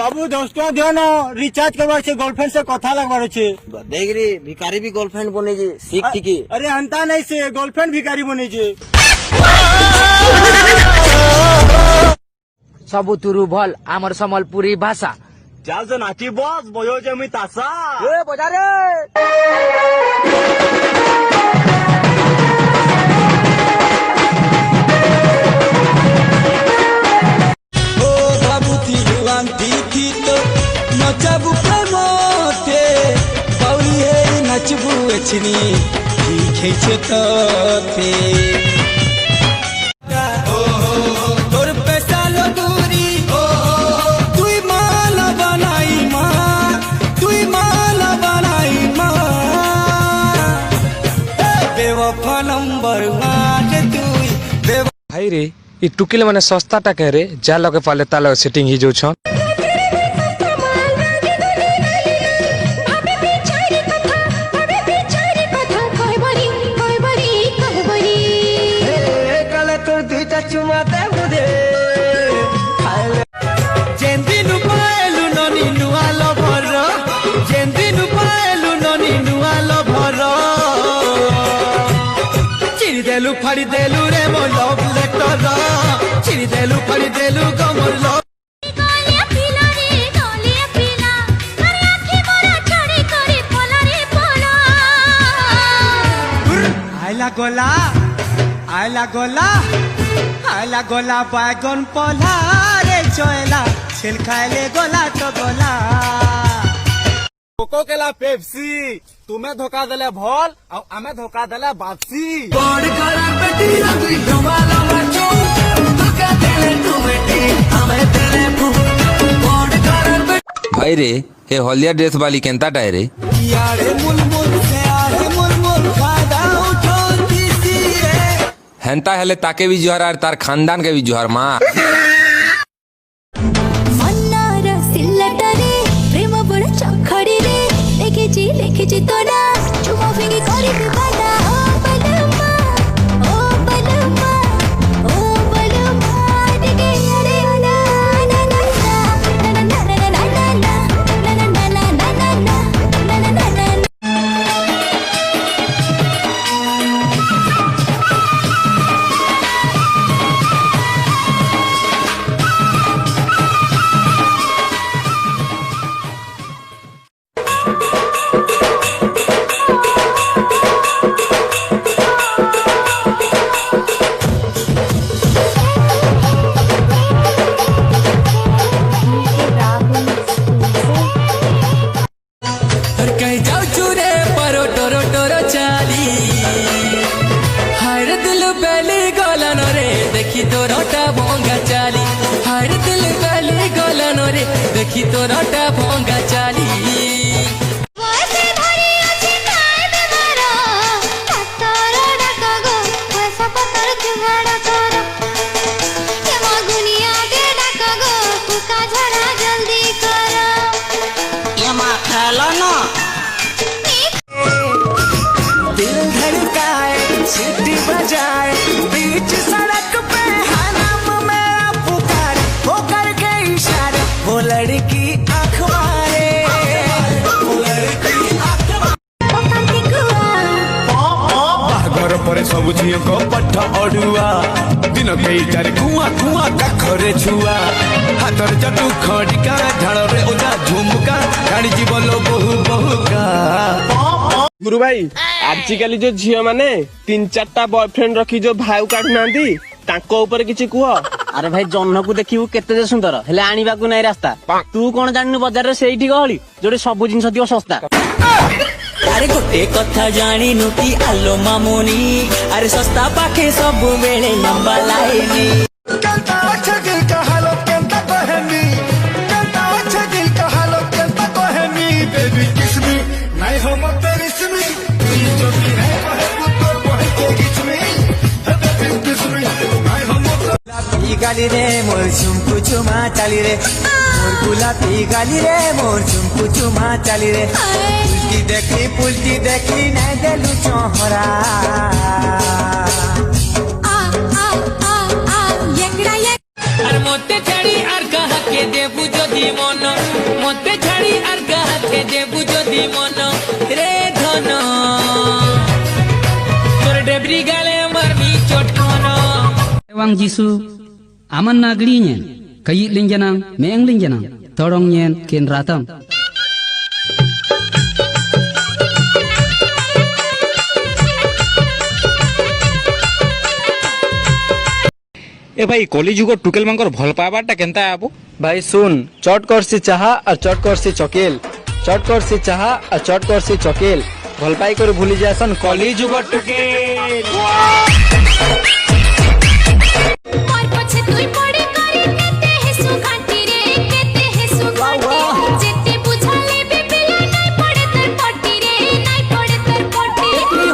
बाबू दोस्तों दियो ना रिचार्ज करवा छे गर्लफ्रेंड से कथा लगवार छे। देख रे भिखारी भी गर्लफ्रेंड बने जे सीख ठीक। अरे हंता नहीं से गर्लफ्रेंड भिखारी बने जे। सबुतुरु भल आमर सम्बलपुरी भाषा जाल से नाची बॉस बयो जे मी तासा ए बजा रे। ओ बाबू थी युवांती थी तो नचाबू प्रेमते बाउली हे नचबू एछनी खेचे तो थे तोर पैसा लगूरी तुई माला बनाई माँ तुई माला बनाई माँ बेवफा नंबर आज तुई भाई रे ई टुकिल माने सस्ता टा कह रे जा लगे पाले ताला सेटिंग ही जो छ काले तोर दुईटा चुमा देबू दे जेंदिनु पाएलु ननी नुआ लभर जेंदिनु पाएलु ननी नुआ लभर चिरी देलु फाड़ी देलु रे मो लव लेटर चिरी देलु फाड़ी देलु गो मोर लव आयला गोला बैगन पला रे चोला छिल खाइले गोला तो गोला कोको केला पेप्सी तुम्हें धोखा देले भल और हमें धोखा देले बापसी। बड़ करा बेटी रंगी डुबाला मचो धोखा देले तू बेटी हमें तेरे बड़ करा बेटी भाई रे हे हलिया ड्रेस वाली केंता टाय रे यारे मुलमुल से यारे मुलमुल खादा उठो तीसी रे हेंता हेले ताके भी जुहार और तार खानदान के भी जुहार माँ लेखिची तोडा चुमा फिंगी करी बाडा ओ बलमा ओ बलमा ओ बलमा डिगे रे ना ना ना ना ना ना ना ना ना ना ना देखी तो रोटा भोंगा चाली दिल धड़काए सीटी बजाए बीच सड़क पे हनम मेरा पुकार हो करके इशारे वो लड़की आँख मारे वो लड़की आँख बाहर पर सब झियो को पठ अड़ुआ दिन कईटार कुआ कुआ काखरे छुआ हाथर जटू खड़िका झाड़ रे ओजा झुमका गाड़ी जीवन बहु बहुका। गुरु भाई आजिकली जो झियो माने 3-4टा बॉयफ्रेंड रखी जो भाऊ काढुनांदी तांको ऊपर किछि कुह। अरे भाई जन्न को देखिबू केते सुंदर हेले आनिबा को नै रास्ता तू कोन जाननु बाजार रे सेठी गहली जोडे सब जिंस दियो सस्ता। अरे गोटे कथा जानिनु कि आलो मामुनी अरे सस्ता पाखे सब बेले लंबा लाइनी केंता अच्छा दिल का हालो केंता कहनी केंता अच्छा दिल का हालो केंता कहनी बेबी किस मी नहीं हो मत तेरी सुनी जो भी है कहे तो कहे के किस मी बेबी किस मी नहीं हो मत ई गाली रे मोर चुमकु चुमा चाली रे मोर गुलाबी गाली रे मोर चुमकु चुमा चाली रे पुलटी देखी नहीं देलू चोहरा अरे मोटे चढ़ी और कहा के देबू जो যদি মন মতে ছাড়ি আর গাছে দেবু যদি মন রে ধন তোর ডেবরি গালে মারবি চটকন Wang Jisu, aman naglinya, kayi linjanang, meang linjanang, torong nyen ken ratam. এ ভাই কলিযুগ টুকেল মাঙ্কর ভাল পাবারটা কেনতা আবু ভাই শুন, চট করছি চাহা আর চট করছি চকেল, চট করছি চাহা আর চট করছি চকেল, ভাল পাই করে ভুলি যাসন কলিযুগ টুকেল। মোর পছে তুই পড়ে করি কেতে হেসু ঘাটি রে, কেতে হেসু ঘাটি যেতে বুঝালে বিপিলা নাই পড়ে তোর পটি রে, নাই পড়ে তোর পটি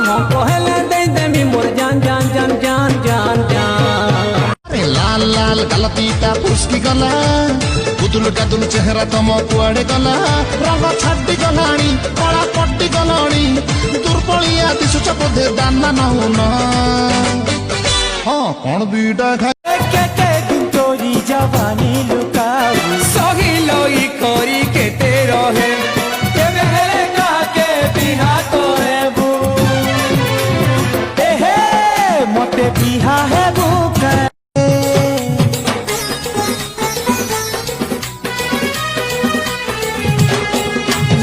হো কহেলে দেই দেমি মোর জান জান জান জান জান জান লাল লাল গালতিটা পুষ্টি গলা বুদুল কাদুল চেহারা তম কুଆଡେ ଗଲା ରଙ୍ଗ ଛାଡି ଗଲାଣି କଳା ପଟି ଗଲାଣି ଦୁର୍ବଳିଆ ଦିଶୁଛ ବୋଧେ ଦାନା ନହୁନ ହଁ କଣ ଦୁଇଟା ଖାଇ তোরি জবানি লুকাউ সহিলই করি কেতে রহে কেবে হেলে কাকে বিহা করেবু এহে মতে বিহা হেবু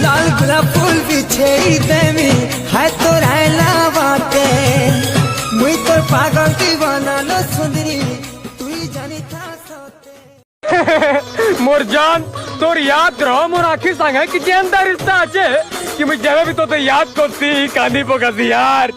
লাল গোলাপ ফুল বিছেই দেমি হায় তোর আইলা বাটে মুই তোর পাগল দিবানালো সুন্দরী তুই জানি থা সতে মোর জান তোর ইয়াদ রহ মোর আখি সাঙ্গে কি জেন্দা রিস্তা আছে কি মুই যেবে তো ইয়াদ করছি কাঁদি পকাছি यार